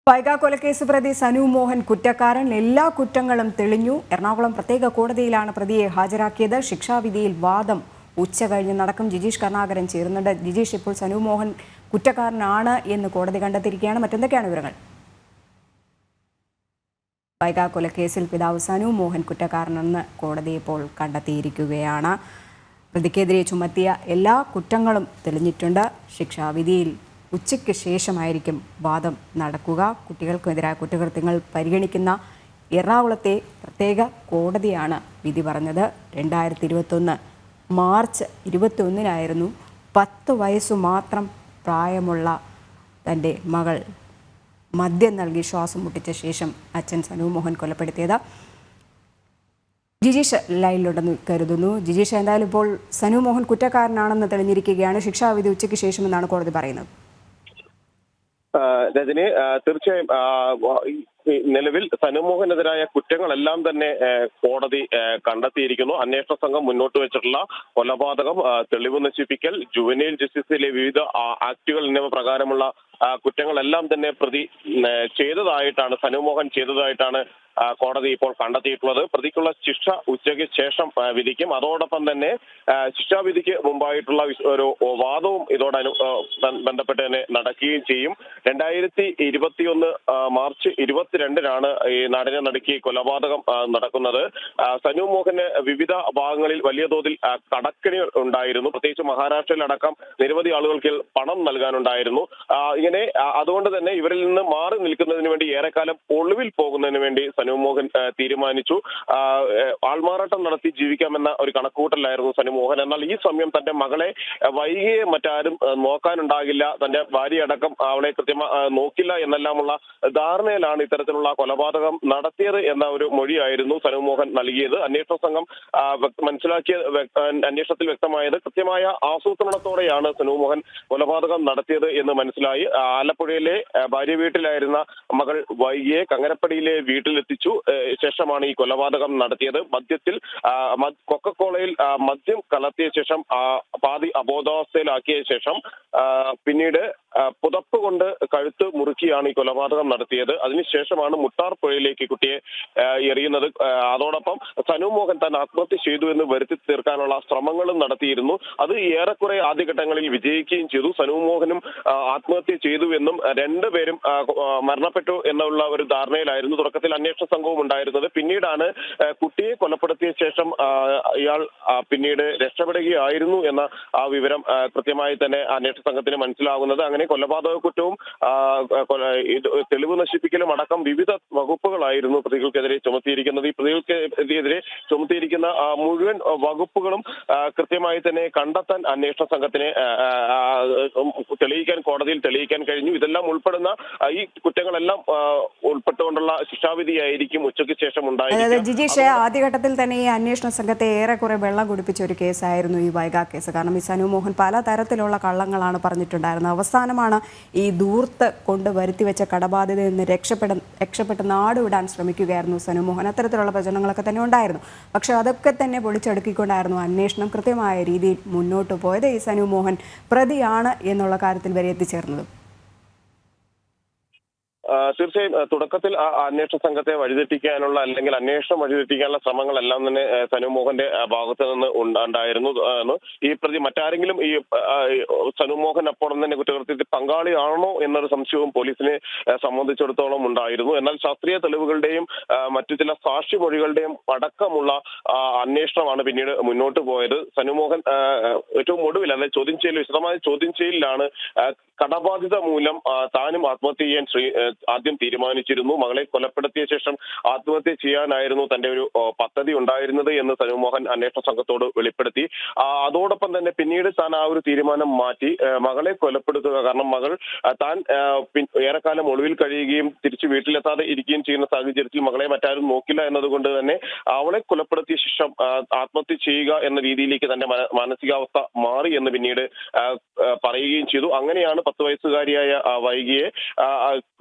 വൈഗ കൊലക്കേസ് പ്രതി സനു മോഹൻ കുറ്റക്കാരൻ. എല്ലാ കുറ്റങ്ങളും തെളിഞ്ഞു. എറണാകുളം പ്രത്യേക കോടതിയിലാണ് പ്രതിയെ ഹാജരാക്കിയത്. ശിക്ഷാവിധിയിൽ വാദം ഉച്ചകഴിഞ്ഞ് നടക്കും. ജിജീഷ് കരുണാകരൻ ചേരുന്നുണ്ട്. ജിജീഷ്, ഇപ്പോൾ സനു മോഹൻ കുറ്റക്കാരനാണ് എന്ന് കോടതി കണ്ടെത്തിയിരിക്കുകയാണ്. മറ്റെന്തൊക്കെയാണ് വിവരങ്ങൾ? വൈഗ കൊലക്കേസിൽ പിതാവ് സനു മോഹൻ കുറ്റക്കാരനെന്ന് കോടതി ഇപ്പോൾ കണ്ടെത്തിയിരിക്കുകയാണ്. പ്രതിക്കെതിരെ ചുമത്തിയ എല്ലാ കുറ്റങ്ങളും തെളിഞ്ഞിട്ടുണ്ട്. ശിക്ഷാവിധിയിൽ ഉച്ചയ്ക്ക് ശേഷമായിരിക്കും വാദം നടക്കുക. കുട്ടികൾക്കെതിരായ കുറ്റകൃത്യങ്ങൾ പരിഗണിക്കുന്ന എറണാകുളത്തെ പ്രത്യേക കോടതിയാണ് വിധി പറഞ്ഞത്. 2021 മാർച്ച് 21-നായിരുന്നു 10 വയസ്സു മാത്രം പ്രായമുള്ള തൻ്റെ മകൾ മദ്യം നൽകി ശ്വാസം മുട്ടിച്ച ശേഷം അച്ഛൻ സനു മോഹൻ കൊലപ്പെടുത്തിയത്. ജിജീഷ് ലൈനിലുണ്ടെന്ന് കരുതുന്നു. ജിജീഷ്, എന്തായാലും ഇപ്പോൾ സനു മോഹൻ കുറ്റക്കാരനാണെന്ന് തെളിഞ്ഞിരിക്കുകയാണ്. ശിക്ഷാവിധി ഉച്ചയ്ക്ക് ശേഷമെന്നാണ് കോടതി പറയുന്നത്. രജനി, തീർച്ചയായും നിലവിൽ സനുമോഹനെതിരായ കുറ്റങ്ങളെല്ലാം തന്നെ കോടതി കണ്ടെത്തിയിരിക്കുന്നു. അന്വേഷണ സംഘം മുന്നോട്ട് വെച്ചിട്ടുള്ള കൊലപാതകം, തെളിവ് നശിപ്പിക്കൽ, ജുവനൈൽ ജസ്റ്റിസിലെ വിവിധ ആക്ടുകൾ എന്നിവ പ്രകാരമുള്ള കുറ്റങ്ങളെല്ലാം തന്നെ പ്രതി ചെയ്തതായിട്ടാണ്, സനുമോഹൻ ചെയ്തതായിട്ടാണ് കോടതി ഇപ്പോൾ കണ്ടെത്തിയിട്ടുള്ളത്. പ്രതിക്കുള്ള ശിക്ഷ ഉച്ചയ്ക്ക് ശേഷം വിധിക്കും. അതോടൊപ്പം തന്നെ ശിക്ഷാവിധിക്ക് മുമ്പായിട്ടുള്ള ഒരു വാദവും ബന്ധപ്പെട്ട് തന്നെ നടക്കുകയും ചെയ്യും. 2021 മാർച്ച് 22-നാണ് ഈ നാടിനെ നടുക്കി കൊലപാതകം നടക്കുന്നത്. സനു മോഹന് വിവിധ ഭാഗങ്ങളിൽ വലിയ തോതിൽ കടക്കണി ഉണ്ടായിരുന്നു. പ്രത്യേകിച്ച് മഹാരാഷ്ട്രയിലടക്കം നിരവധി ആളുകൾക്ക് പണം നൽകാനുണ്ടായിരുന്നു. അതുകൊണ്ട് തന്നെ ഇവരിൽ നിന്ന് മാറി നിൽക്കുന്നതിന് വേണ്ടി ഏറെക്കാലം ഒളിവിൽ പോകുന്നതിന് വേണ്ടി സനു മോഹൻ തീരുമാനിച്ചു. ആൾമാറാട്ടം നടത്തി ജീവിക്കാമെന്ന ഒരു കണക്കുകൂട്ടലായിരുന്നു സനു മോഹൻ. എന്നാൽ ഈ സമയം തന്റെ മകളെ വൈകിയെ മറ്റാരും നോക്കാനുണ്ടാകില്ല, തന്റെ ഭാര്യ അടക്കം അവളെ നോക്കില്ല എന്നെല്ലാമുള്ള ധാരണയിലാണ് ഇത്തരത്തിലുള്ള കൊലപാതകം നടത്തിയത് എന്ന ഒരു മൊഴിയായിരുന്നു സനു മോഹൻ നൽകിയത്. അന്വേഷണ സംഘം അന്വേഷണത്തിൽ വ്യക്തമായത് കൃത്യമായ ആസൂത്രണത്തോടെയാണ് സനു മോഹൻ കൊലപാതകം നടത്തിയത് എന്ന് മനസ്സിലായി. ആലപ്പുഴയിലെ ഭാര്യ വീട്ടിലായിരുന്ന മകൾ വൈകിയെ കങ്ങരപ്പടിയിലെ വീട്ടിലെത്തിച്ചു ശേഷമാണ് ഈ കൊലപാതകം നടത്തിയത്. കൊക്കക്കോളയിൽ മദ്യം കലർത്തിയ ശേഷം പാതി അബോധാവസ്ഥയിലാക്കിയ ശേഷം പിന്നീട് പുതപ്പ് കൊണ്ട് കഴുത്ത് മുറുക്കിയാണ് ഈ കൊലപാതകം നടത്തിയത്. അതിനുശേഷമാണ് മുട്ടാർ പുഴയിലേക്ക് കുട്ടിയെ എറിയുന്നത്. അതോടൊപ്പം സനു മോഹൻ താൻ ആത്മഹത്യ ചെയ്തു എന്ന് വരുത്തി തീർക്കാനുള്ള ശ്രമങ്ങളും നടത്തിയിരുന്നു. അത് ഏറെക്കുറെ ആദ്യഘട്ടങ്ങളിൽ വിജയിക്കുകയും ചെയ്തു. സനു മോഹനും ആത്മഹത്യ ചെയ്തു എന്നും രണ്ടുപേരും മരണപ്പെട്ടു എന്നുള്ള ഒരു ധാരണയിലായിരുന്നു തുടക്കത്തിൽ അന്വേഷണ സംഘവും ഉണ്ടായിരുന്നത്. പിന്നീടാണ് കുട്ടിയെ കൊലപ്പെടുത്തിയ ശേഷം ഇയാൾ പിന്നീട് രക്ഷപ്പെടുകയായിരുന്നു എന്ന ആ വിവരം കൃത്യമായി തന്നെ അന്വേഷണ സംഘത്തിന് മനസ്സിലാകുന്നത്. അങ്ങനെ കൊലപാതക കുറ്റവും തെളിവ് നശിപ്പിക്കലും അടക്കം വിവിധ വകുപ്പുകളായിരുന്നു പ്രതികൾക്കെതിരെ ചുമത്തിയിരിക്കുന്നത്. ഈ പ്രതികൾക്കെതിരെ ചുമത്തിയിരിക്കുന്ന മുഴുവൻ വകുപ്പുകളും കൃത്യമായി തന്നെ കണ്ടെത്താൻ അന്വേഷണ സംഘത്തിന് കോടതിയിൽ തെളിയിക്കാൻ കഴിഞ്ഞു. ഇതെല്ലാം ഉൾപ്പെടുന്ന ഈ കുറ്റങ്ങളെല്ലാം ഉൾപ്പെട്ടുകൊണ്ടുള്ള ശിക്ഷാവിധിയായിരിക്കും ഉച്ചയ്ക്ക് ശേഷം ഉണ്ടായിരിക്കുക. ജിജീഷ്, ആദ്യഘട്ടത്തിൽ തന്നെ ഈ അന്വേഷണ സംഘത്തെ ഏറെക്കുറെ വെള്ളം കുടിപ്പിച്ച ഒരു കേസായിരുന്നു ഈ വൈഗ കേസ്. കാരണം ഈ സനു മോഹൻ പലതരത്തിലുള്ള കള്ളങ്ങളാണ് പറഞ്ഞിട്ടുണ്ടായിരുന്നത്. അവസാനമാണ് ഈ ധൂർത്ത് കൊണ്ട് വരുത്തിവെച്ച കടബാധ്യതയിൽ നിന്ന് രക്ഷപ്പെട്ട് നാടുവിടാൻ ശ്രമിക്കുകയായിരുന്നു സനു മോഹൻ. അത്തരത്തിലുള്ള പ്രചരണങ്ങളൊക്കെ തന്നെ ഉണ്ടായിരുന്നു. പക്ഷെ അതൊക്കെ തന്നെ പൊളിച്ചടുക്കിക്കൊണ്ടായിരുന്നു അന്വേഷണം കൃത്യമായ രീതിയിൽ മുന്നോട്ട് പോയത്. ഈ സനു മോഹൻ പ്രതിയാണ് എന്നുള്ള കാര്യത്തിൽ വരെ എത്തിച്ചേർന്നത്. തീർച്ചയായും തുടക്കത്തിൽ അന്വേഷണ സംഘത്തെ വഴിതെറ്റിക്കാനുള്ള അല്ലെങ്കിൽ അന്വേഷണം വഴിതെറ്റിക്കാനുള്ള ശ്രമങ്ങളെല്ലാം തന്നെ സനു മോഹന്റെ ഭാഗത്ത് നിന്ന് ഉണ്ടായിരുന്നു. ഈ പ്രതി മറ്റാരെങ്കിലും ഈ സനു മോഹൻ അപ്പോൾ തന്നെ കുറ്റകൃത്യത്തിൽ പങ്കാളിയാണോ എന്നൊരു സംശയവും പോലീസിനെ സംബന്ധിച്ചിടത്തോളം ഉണ്ടായിരുന്നു. എന്നാൽ ശാസ്ത്രീയ തെളിവുകളുടെയും മറ്റു ചില സാക്ഷിമൊഴികളുടെയും അടക്കമുള്ള അന്വേഷണമാണ് പിന്നീട് മുന്നോട്ട് പോയത്. സനു മോഹൻ ഏറ്റവും ഒടുവിൽ അതായത് വിശദമായ ചോദ്യം ചെയ്യലിലാണ് കടബാധ്യത മൂലം താനും ആത്മഹത്യ ചെയ്യാൻ ആദ്യം തീരുമാനിച്ചിരുന്നു. മകളെ കൊലപ്പെടുത്തിയ ശേഷം ആത്മഹത്യ ചെയ്യാനായിരുന്നു തന്റെ ഒരു പദ്ധതി ഉണ്ടായിരുന്നത് എന്ന് സനു മോഹൻ അന്വേഷണ സംഘത്തോട് വെളിപ്പെടുത്തി. അതോടൊപ്പം തന്നെ പിന്നീട് താൻ ആ ഒരു തീരുമാനം മാറ്റി മകളെ കൊലപ്പെടുത്തുക, കാരണം മകൾ താൻ ഏറെക്കാലം ഒളിവിൽ കഴിയുകയും തിരിച്ച് വീട്ടിലെത്താതെ ഇരിക്കുകയും ചെയ്യുന്ന സാഹചര്യത്തിൽ മകളെ മറ്റാരും നോക്കില്ല എന്നതുകൊണ്ട് തന്നെ അവളെ കൊലപ്പെടുത്തിയ ശേഷം ആത്മഹത്യ ചെയ്യുക എന്ന രീതിയിലേക്ക് തന്റെ മാനസികാവസ്ഥ മാറി എന്ന് പിന്നീട് പറയുകയും ചെയ്തു. അങ്ങനെയാണ് 10 വയസ്സുകാരിയായ വൈകിയെ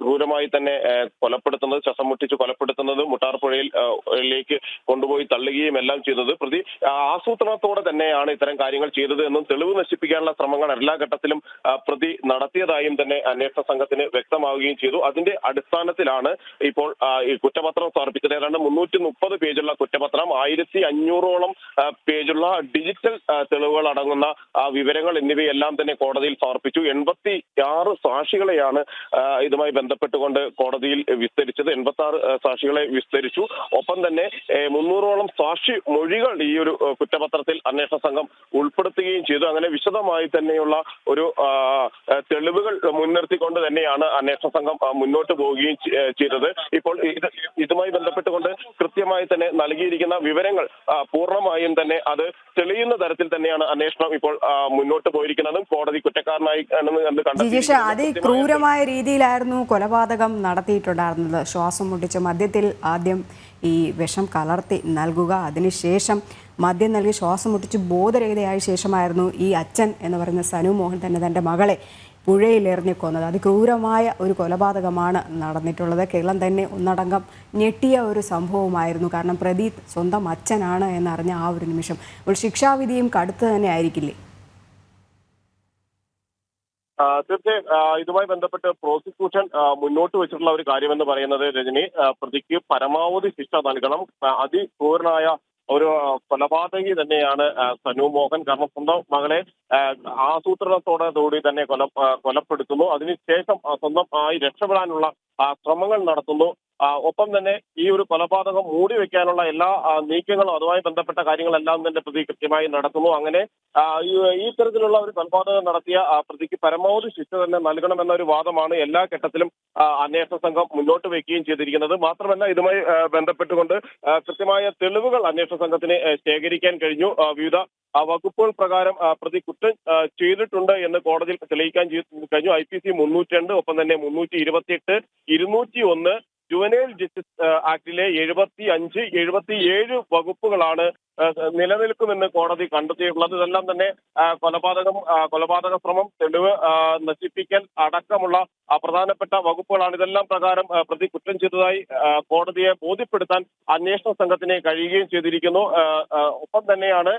ക്രൂരമായി ക്രൂരമായി തന്നെ കൊലപ്പെടുത്തുന്നത്, ശ്വാസം മുട്ടിച്ച് കൊലപ്പെടുത്തുന്നത്, മുട്ടാർ പുഴയിലേക്ക് കൊണ്ടുപോയി തള്ളുകയും എല്ലാം ചെയ്തത് പ്രതി ആസൂത്രണത്തോടെ തന്നെയാണ് ഇത്തരം കാര്യങ്ങൾ ചെയ്തത് എന്നും തെളിവ് നശിപ്പിക്കാനുള്ള ശ്രമങ്ങൾ എല്ലാ ഘട്ടത്തിലും പ്രതി നടത്തിയതായും തന്നെ അന്വേഷണ സംഘത്തിന് വ്യക്തമാവുകയും ചെയ്തു. അതിന്റെ അടിസ്ഥാനത്തിലാണ് ഇപ്പോൾ ഈ കുറ്റപത്രം സമർപ്പിച്ചത്. ഏതാണ്ട് 330 പേജുള്ള കുറ്റപത്രം, 1500ഓളം പേജുള്ള ഡിജിറ്റൽ തെളിവുകൾ അടങ്ങുന്ന വിവരങ്ങൾ എന്നിവയെല്ലാം തന്നെ കോടതിയിൽ സമർപ്പിച്ചു. 86 സാക്ഷികളെയാണ് ഇതുമായി ബന്ധപ്പെട്ടുകൊണ്ട് കോടതിയിൽ വിസ്തരിച്ചത്. 86 സാക്ഷികളെ വിസ്തരിച്ചു. ഒപ്പം തന്നെ 300ഓളം സാക്ഷി മൊഴികൾ ഈ ഒരു കുറ്റപത്രത്തിൽ അന്വേഷണ സംഘം ഉൾപ്പെടുത്തുകയും ചെയ്തു. അങ്ങനെ വിശദമായി തന്നെയുള്ള ഒരു തെളിവുകൾ മുൻനിർത്തിക്കൊണ്ട് തന്നെയാണ് അന്വേഷണ സംഘം മുന്നോട്ട് പോവുകയും ചെയ്തത്. ഇപ്പോൾ ഇതുമായി ബന്ധപ്പെട്ടുകൊണ്ട് കൃത്യമായി തന്നെ നൽകിയിരിക്കുന്ന വിവരങ്ങൾ പൂർണ്ണമായും തന്നെ അത് തെളിയുന്ന തരത്തിൽ തന്നെയാണ് അന്വേഷണം ഇപ്പോൾ മുന്നോട്ട് പോയിരിക്കുന്നതും കോടതി കുറ്റക്കാരനായി ജിജീഷ്, അതിക്രൂരമായ രീതിയിലായിരുന്നു കൊലപാതകം നടത്തിയിട്ടുണ്ടായിരുന്നത്. ശ്വാസം മുട്ടിച്ച് മദ്യത്തിൽ ആദ്യം ഈ വിഷം കലർത്തി നൽകുക, അതിനുശേഷം മദ്യം നൽകി ശ്വാസം മുട്ടിച്ച് ബോധരഹിതയായ ശേഷമായിരുന്നു ഈ അച്ഛൻ എന്ന് പറയുന്ന സനു മോഹൻ തന്നെ തൻ്റെ മകളെ പുഴയിലെറിഞ്ഞു കൊന്നത്. അതിക്രൂരമായ ഒരു കൊലപാതകമാണ് നടന്നിട്ടുള്ളത്. കേരളം തന്നെ ഒന്നടങ്കം ഞെട്ടിയ ഒരു സംഭവമായിരുന്നു. കാരണം പ്രതി സ്വന്തം അച്ഛനാണ് എന്നറിഞ്ഞ ആ ഒരു നിമിഷം ഒരു ശിക്ഷാവിധിയും കടുത്ത് തന്നെ ആയിരിക്കില്ലേ? തീർച്ചയായും ഇതുമായി ബന്ധപ്പെട്ട് പ്രോസിക്യൂഷൻ മുന്നോട്ട് വെച്ചിട്ടുള്ള ഒരു കാര്യമെന്ന് പറയുന്നത്, രജനി, പ്രതിക്ക് പരമാവധി ശിക്ഷ നൽകണം. അതിക്രൂരനായ ഒരു കൊലപാതകി തന്നെയാണ് സനു മോഹൻ. കാരണം സ്വന്തം മകളെ ആസൂത്രണത്തോടുകൂടി തന്നെ കൊലപ്പെടുത്തുന്നു. അതിനുശേഷം സ്വന്തം രക്ഷപ്പെടാനുള്ള ശ്രമങ്ങൾ നടത്തുന്നു. ഒപ്പം തന്നെ ഈ ഒരു കൊലപാതകം മൂടി വെക്കാനുള്ള എല്ലാ നീക്കങ്ങളും അതുമായി ബന്ധപ്പെട്ട കാര്യങ്ങളെല്ലാം തന്നെ പ്രതി കൃത്യമായി നടത്തുന്നു. അങ്ങനെ ഈ തരത്തിലുള്ള ഒരു കൊലപാതകം നടത്തിയ പ്രതിക്ക് പരമാവധി ശിക്ഷ തന്നെ നൽകണമെന്ന ഒരു വാദമാണ് എല്ലാ ഘട്ടത്തിലും അന്വേഷണ സംഘം മുന്നോട്ട് വയ്ക്കുകയും ചെയ്തിരിക്കുന്നത്. മാത്രമല്ല ഇതുമായി ബന്ധപ്പെട്ടുകൊണ്ട് കൃത്യമായ തെളിവുകൾ അന്വേഷണ സംഘത്തിന് ശേഖരിക്കാൻ കഴിഞ്ഞു. വിവിധ വകുപ്പുകൾ പ്രകാരം പ്രതി കുറ്റം ചെയ്തിട്ടുണ്ട് എന്ന് കോടതിയിൽ തെളിയിക്കാൻ കഴിഞ്ഞു. IPC 302, ഒപ്പം തന്നെ 328, 201, ജുവനൈൽ ജസ്റ്റിസ് ആക്ടിലെ 75, 77 വകുപ്പുകളാണ് നിലനിൽക്കുമെന്ന് കോടതി കണ്ടെത്തിയിട്ടുള്ളത്. ഇതെല്ലാം തന്നെ കൊലപാതക ശ്രമം, തെളിവ് നശിപ്പിക്കൽ അടക്കമുള്ള പ്രധാനപ്പെട്ട വകുപ്പുകളാണ്. ഇതെല്ലാം പ്രകാരം പ്രതി കുറ്റം ചെയ്തതായി കോടതിയെ ബോധ്യപ്പെടുത്താൻ അന്വേഷണ സംഘത്തിന് കഴിയുകയും ചെയ്തിരിക്കുന്നു. ഒപ്പം തന്നെയാണ്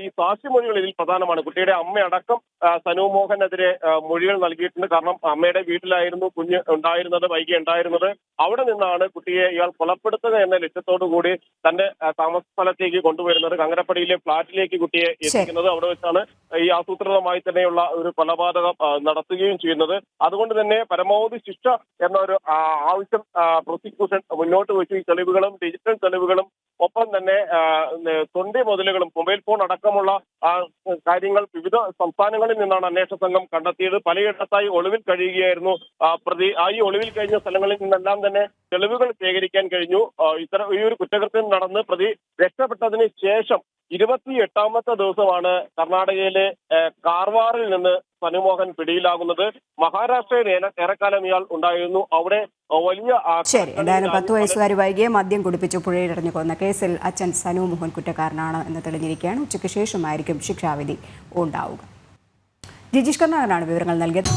ഈ സാക്ഷിമൊഴികൾ ഇതിൽ പ്രധാനമാണ്. കുട്ടിയുടെ അമ്മയടക്കം സനു മോഹനെതിരെ മൊഴികൾ നൽകിയിട്ടുണ്ട്. കാരണം അമ്മയുടെ വീട്ടിലായിരുന്നു കുഞ്ഞ് ഉണ്ടായിരുന്നത്, വൈകി ഉണ്ടായിരുന്നത്. അവിടെ നിന്നാണ് കുട്ടിയെ ഇയാൾ കൊലപ്പെടുത്തുക എന്ന ലക്ഷ്യത്തോടു കൂടി തന്റെ താമസ സ്ഥലത്തേക്ക് കൊണ്ടുവരുന്നത്, കങ്ങരപ്പടിയിലെ ഫ്ളാറ്റിലേക്ക് കുട്ടിയെ എത്തിക്കുന്നത്. അവിടെ വെച്ചാണ് ഈ ആസൂത്രിതമായി തന്നെയുള്ള ഒരു കൊലപാതകം നടത്തുകയും ചെയ്യുന്നത്. അതുകൊണ്ട് തന്നെ പരമാവധി ശിക്ഷ എന്ന ഒരു ആവശ്യം പ്രോസിക്യൂഷൻ മുന്നോട്ട് വെച്ചു. ഈ തെളിവുകളും ഡിജിറ്റൽ തെളിവുകളും ഒപ്പം തന്നെ തൊണ്ടി മുതലുകളും മൊബൈൽ ഫോൺ അടക്കമുള്ള കാര്യങ്ങൾ വിവിധ സംസ്ഥാനങ്ങളിൽ നിന്നാണ് അന്വേഷണ സംഘം കണ്ടെത്തിയത്. പലയിടത്തായി ഒളിവിൽ കഴിയുകയായിരുന്നു പ്രതി. ഈ ഒളിവിൽ കഴിഞ്ഞ സ്ഥലങ്ങളിൽ നിന്നെല്ലാം തന്നെ തെളിവുകൾ ശേഖരിക്കാൻ കഴിഞ്ഞു. ഈ ഒരു കുറ്റകൃത്യം നടന്ന് പ്രതി രക്ഷപ്പെട്ടതിന് ശേഷം 28ാമത്തെ ദിവസമാണ് കർണാടകയിലെ കാർവാറിൽ നിന്ന് സനുമോഹൻ പിടിയിലാകുന്നത്. മഹാരാഷ്ട്രയിൽ ഏറെക്കാലം ഇയാൾ ഉണ്ടായിരുന്നു. അവിടെ വലിയ ശരി, എന്തായാലും 10 വയസ്സുകാരി വൈകിയെ മദ്യം കുടിപ്പിച്ച് പുഴയിലെറിഞ്ഞു കൊന്ന കേസിൽ അച്ഛൻ സനു മോഹൻ കുറ്റക്കാരനാണ് എന്ന് തെളിഞ്ഞിരിക്കുകയാണ്. ഉച്ചയ്ക്ക് ശേഷമായിരിക്കും ശിക്ഷാവിധി ഉണ്ടാവുക. ജിജീഷ് കർണാകരനാണ് വിവരങ്ങൾ നൽകിയത്.